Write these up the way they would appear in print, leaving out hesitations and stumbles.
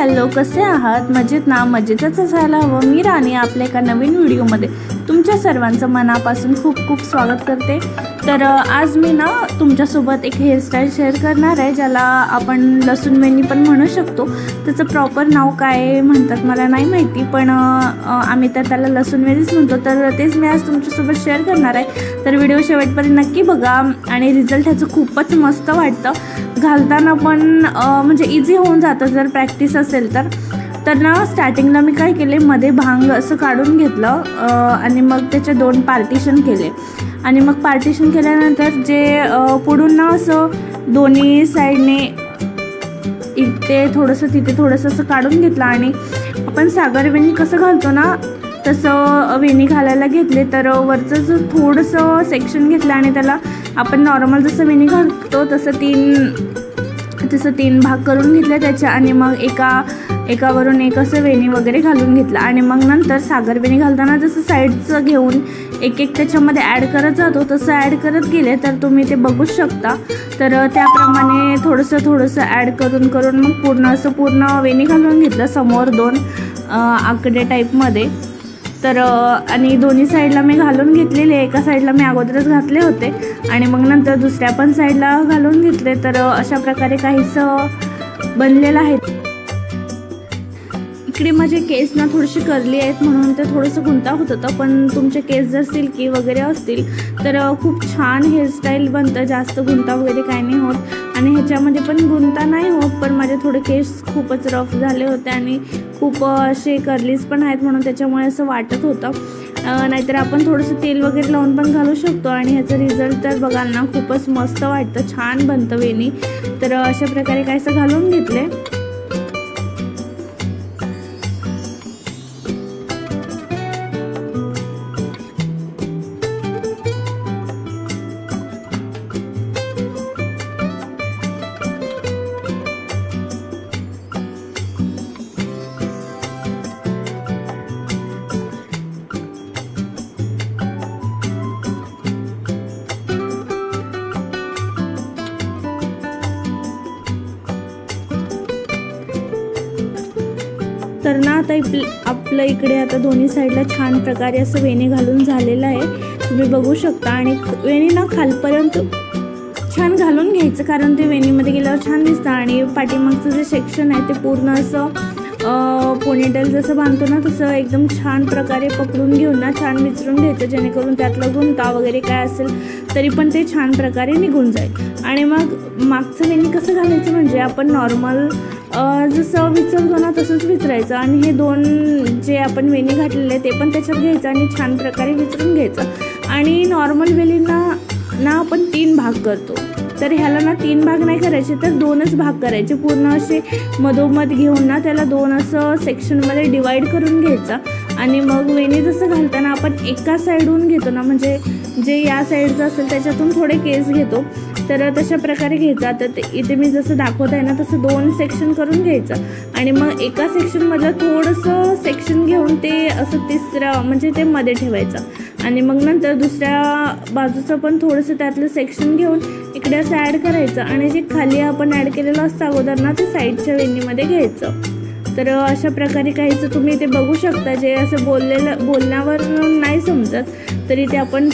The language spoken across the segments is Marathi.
हॅलो, कसे आहात? मजेत ना? मजेतच असायला हवं। मी राणी आपल्या एका नवीन व्हिडिओमध्ये तुमच्या सर्वांचं मनापासून खूप खूप स्वागत करते। तर आज मी ना तुमच्यासोबत एक हेअरस्टाईल शेअर करणार आहे, ज्याला आपण लसूण वेणी पण म्हणू शकतो। त्याचं प्रॉपर नाव काय म्हणतात मला नाही माहिती, पण आम्ही तर त्याला लसूण वेणीच म्हणतो। तर तेच मी आज तुमच्यासोबत शेअर करणार आहे। तर व्हिडिओ शेवटपर्यंत नक्की बघा आणि रिझल्ट ह्याचं खूपच मस्त वाटतं। घालताना पण म्हणजे इझी होऊन जातं जर प्रॅक्टिस असेल तर ना स्टार्टिंगला मी काय केले, मध्ये भांग असं काढून घेतलं आणि मग त्याचे दोन पार्टिशन केले आणि मग पार्टिशन केल्यानंतर जे पुढून ना असं दोन्ही साईडने इथे थोडंसं तिथे थोडंसं असं काढून घेतलं आणि आपण सागर वेणी कसं घालतो ना तसं वेणी घालायला घेतले। तर वरचं जो थोडंसं सेक्शन घेतलं आणि त्याला आपण नॉर्मल जसं वेणी घालतो तसं तीन भाग करून घेतले त्याच्या आणि मग एकावरून एक असं वेणी वगैरे घालून घेतलं आणि मग नंतर सागर वेणी घालताना जसं साईडचं घेऊन एक त्याच्यामध्ये ॲड करत जातो तसं ॲड करत गेले तर तुम्ही ते बघू शकता। तर त्याप्रमाणे थोडंसं ॲड करून मग पूर्ण वेणी घालून घेतलं समोर दोन आकडे टाईपमध्ये। तर आणि दोन्ही साईडला मी घालून घेतलेले, एका साईडला मी अगोदरच घातले होते आणि मग नंतर दुसऱ्या पण साईडला घालून घेतले। तर अशा प्रकारे काहीसं बनलेलं आहे। इकडे माझे केस ना थोडेसे कर्ली आहेत म्हणून ते थोडंसं गुंता होत होतं, पण तुमचे केस जर सिल्की वगैरे असतील तर खूप छान हेअरस्टाईल बनतं, जास्त गुंता वगैरे काही नाही होत आणि ह्याच्यामध्ये पण गुंता नाही होत। पण माझे थोडे केस खूपच रफ झाले होते आणि खूप असे कर्लीज पण आहेत म्हणून त्याच्यामुळे असं वाटत होतं। नाहीतर आपण थोडंसं तेल वगैरे लावून पण घालू शकतो आणि ह्याचं रिझल्ट तर बघाल ना खूपच मस्त वाटतं, छान बनतं वेणी। तर अशा प्रकारे काहीसं घालून घेतले। तर ना आता आपलं इकडे आता दोन्ही साईडला छान प्रकारे असं वेणी घालून झालेलं आहे, तुम्ही बघू शकता। आणि वेणी ना खालपर्यंत छान घालून घ्यायचं, कारण ते वेणीमध्ये गेल्यावर छान दिसतं आणि पाठीमागचं जे सेक्शन आहे ते पूर्ण असं पोनीटेल जसं बांधतो ना तसं एकदम छान प्रकारे पकडून घेऊन ना छान विचरून घ्यायचं, जेणेकरून त्यातलं गुंता वगैरे काय असेल तरी पण ते छान प्रकारे निघून जाईल। आणि मग मागचं वेणी कसं घालायचं म्हणजे आपण नॉर्मल जसं विचरतो ना तसंच विचरायचं आणि हे दोन जे आपण वेणी घातलेले ते पण त्याच्यात घ्यायचं आणि छान प्रकारे विचरून घ्यायचं। आणि नॉर्मल वेणींना ना आपण 3 भाग करतो, तर ह्याला ना 3 भाग नाही करायचे तर 2च भाग करायचे। पूर्ण असे मधोमध घेऊन ना त्याला 2 असं सेक्शनमध्ये डिवाईड करून घ्यायचा आणि मग वेणी जसं घालताना आपण एका साईडहून घेतो ना, म्हणजे जे या साईडचं असेल त्याच्यातून थोडे केस घेतो, तर तशा प्रकारे घ्यायचा। तर इथे मी जसं दाखवत आहे ना तसं 2 सेक्शन करून घ्यायचं आणि मग एका सेक्शनमधलं थोडंसं सेक्शन घेऊन ते असं तिसरं म्हणजे ते मध्ये ठेवायचं आणि मग नंतर दुसऱ्या बाजूचं पण थोडंसं त्यातलं सेक्शन घेऊन इकडे असं ॲड करायचं आणि जे खाली आपण ॲड केलेलं असतं अगोदर ना ते साईडच्या वेणीमध्ये घ्यायचं। तर अशा प्रकारे काहीचं तुम्ही ते बघू शकता, जे असं बोलण्यावर नाही समजत तरी ते आपण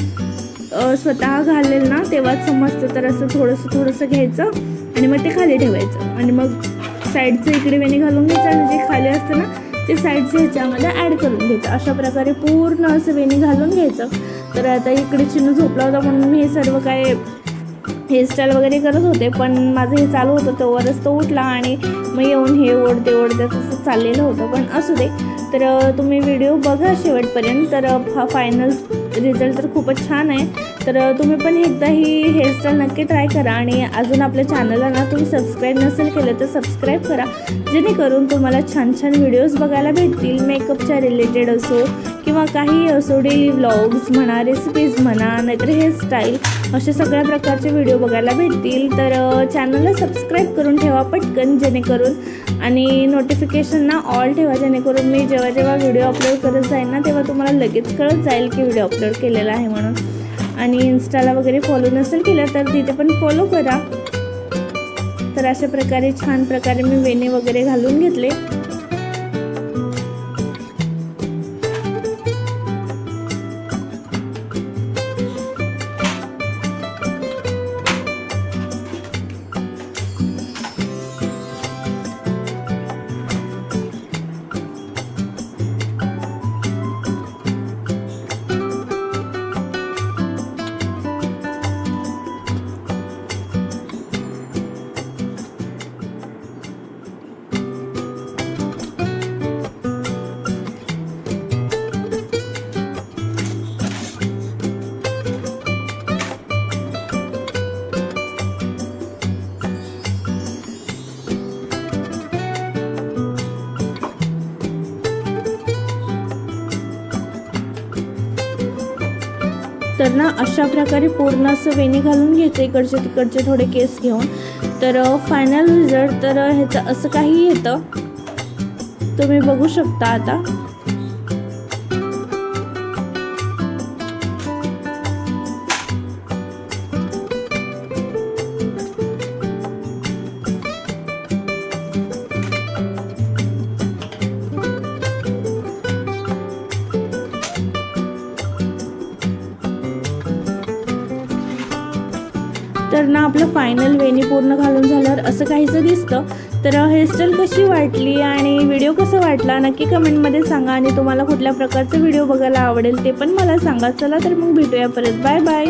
स्वतः घालेल ना तेव्हाच समजतं। तर असं थोडंसं घ्यायचं आणि मग ते खाली ठेवायचं आणि मग साईडचं इकडे वेणी घालून घ्यायचं आणि जे खाली असतं ना ते साईडचं ह्याच्यामध्ये ॲड करून घ्यायचं। अशा प्रकारे पूर्ण असं वेणी घालून घ्यायचं। तर आता इकडे चिनू झोपला होता म्हणून मी हे सर्व काय हेअरस्टाईल वगैरे करत होते, पण माझं हे चालू होतं तोवरच तो उठला आणि मग येऊन हे ओढ ते तसं चाललेलं होतं, पण असू दे। तर तुम्ही व्हिडिओ बघा शेवटपर्यंत, तर फायनल रिझल्ट तर खूपच छान आहे। तर तुम्ही पण एकदा ही हेअरस्टाईल नक्की ट्राय करा आणि अजून आपल्या चॅनलला ना तुम्ही सबस्क्राईब नसेल केलं तर सबस्क्राईब करा, जेणेकरून तुम्हाला छान छान व्हिडिओज बघायला भेटतील। मेकअपच्या रिलेटेड असो किंवा काही असो, डेली व्लॉग्स म्हणा, रेसिपीज म्हणा, नाहीतर हेअरस्टाईल, अशा सगळ्या प्रकारचे व्हिडिओ बघायला भेटतील। तर चॅनलला सबस्क्राईब करून ठेवा पटकन, जेणेकरून आणि नोटिफिकेशन ना ऑल ठेवा, जेणेकरून मी जेव्हा व्हिडिओ अपलोड करत जाईल ना तेव्हा तुम्हाला लगेच कळत जाईल की व्हिडिओ अपलोड केलेला आहे म्हणून। आणि इन्स्टाला वगैरे फॉलो नसेल केलं तर तिथे पण फॉलो करा। तर अशा प्रकारे छान प्रकारे मी वेणी वगैरे घालून घेतले। तर ना अशा प्रकारे पूर्ण असं वेणी घालून घ्यायचं इकडचे तिकडचे थोडे केस घेऊन। तर फायनल रिझल्ट तर ह्याचं असं काही येतं, तुम्ही बघू शकता आता। तर ना आपलं फायनल वेणी पूर्ण घालून झाल्यावर असं काहीसं दिसतं। तर हेअरस्टाईल कशी वाटली आणि व्हिडिओ कसा वाटला नक्की कमेंटमध्ये सांगा, आणि तुम्हाला कुठल्या प्रकारचा व्हिडिओ बघायला आवडेल ते पण मला सांगा। चला तर मग भेटूया परत, बाय बाय।